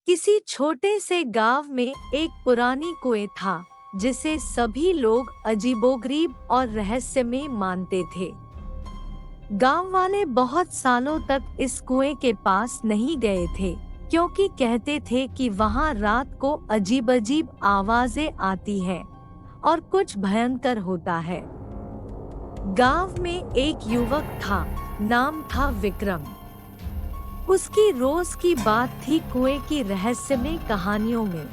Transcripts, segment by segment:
किसी छोटे से गांव में एक पुरानी कुएं था जिसे सभी लोग अजीबोगरीब और रहस्यमय मानते थे। गांव वाले बहुत सालों तक इस कुएं के पास नहीं गए थे क्योंकि कहते थे कि वहां रात को अजीब अजीब आवाजें आती हैं और कुछ भयंकर होता है। गांव में एक युवक था, नाम था विक्रम। उसकी रोज की बात थी कुएं की रहस्यमय कहानियों में।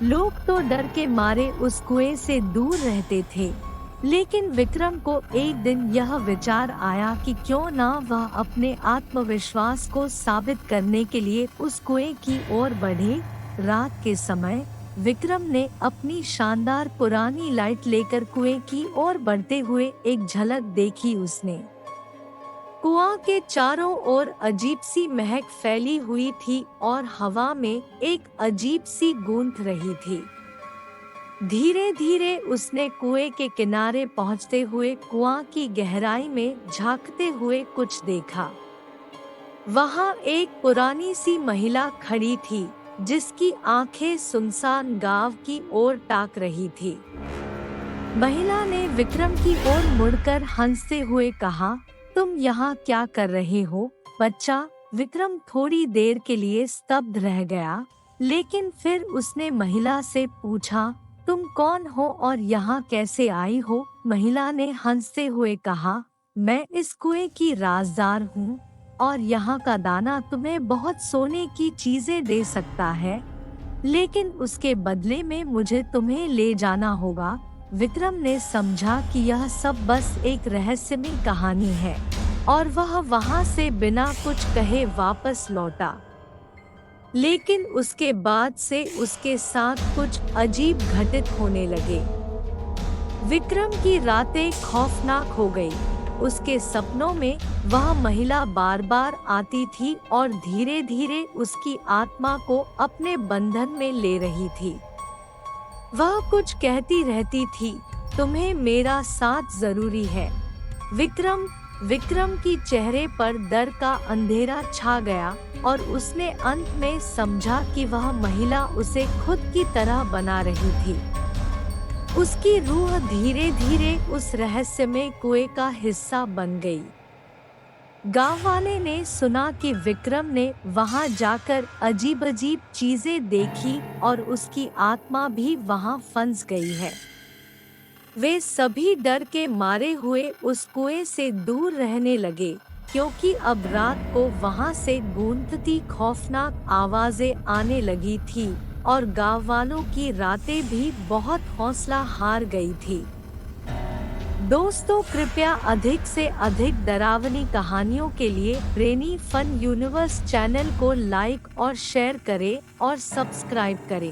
लोग तो डर के मारे उस कुएं से दूर रहते थे, लेकिन विक्रम को एक दिन यह विचार आया कि क्यों ना वह अपने आत्मविश्वास को साबित करने के लिए उस कुएं की ओर बढ़े। रात के समय विक्रम ने अपनी शानदार पुरानी लाइट लेकर कुएं की ओर बढ़ते हुए एक झलक देखी। उसने कुआं के चारों ओर अजीब सी महक फैली हुई थी और हवा में एक अजीब सी गूंज रही थी। धीरे धीरे उसने कुएं के किनारे पहुंचते हुए कुआं की गहराई में झांकते हुए कुछ देखा। वहां एक पुरानी सी महिला खड़ी थी जिसकी आंखें सुनसान गांव की ओर ताक रही थी। महिला ने विक्रम की ओर मुड़कर हंसते हुए कहा, तुम यहाँ क्या कर रहे हो बच्चा? विक्रम थोड़ी देर के लिए स्तब्ध रह गया, लेकिन फिर उसने महिला से पूछा, तुम कौन हो और यहाँ कैसे आई हो? महिला ने हंसते हुए कहा, मैं इस कुएं की राजदार हूँ और यहाँ का दाना तुम्हें बहुत सोने की चीजें दे सकता है, लेकिन उसके बदले में मुझे तुम्हें ले जाना होगा। विक्रम ने समझा कि यह सब बस एक रहस्यमय कहानी है और वह वहां से बिना कुछ कहे वापस लौटा। लेकिन उसके बाद से उसके साथ कुछ अजीब घटित होने लगे। विक्रम की रातें खौफनाक हो गई। उसके सपनों में वह महिला बार बार आती थी और धीरे धीरे उसकी आत्मा को अपने बंधन में ले रही थी। वह कुछ कहती रहती थी, तुम्हें मेरा साथ जरूरी है। विक्रम की चेहरे पर डर का अंधेरा छा गया और उसने अंत में समझा कि वह महिला उसे खुद की तरह बना रही थी। उसकी रूह धीरे धीरे उस रहस्यमय कुएं का हिस्सा बन गई। गांव वाले ने सुना कि विक्रम ने वहां जाकर अजीब अजीब चीजें देखी और उसकी आत्मा भी वहां फंस गई है। वे सभी डर के मारे हुए उस कुएं से दूर रहने लगे, क्योंकि अब रात को वहां से गूंजती खौफनाक आवाजें आने लगी थी और गांव वालों की रातें भी बहुत हौसला हार गई थी। दोस्तों, कृपया अधिक से अधिक डरावनी कहानियों के लिए रेनी फन यूनिवर्स चैनल को लाइक और शेयर करें और सब्सक्राइब करें।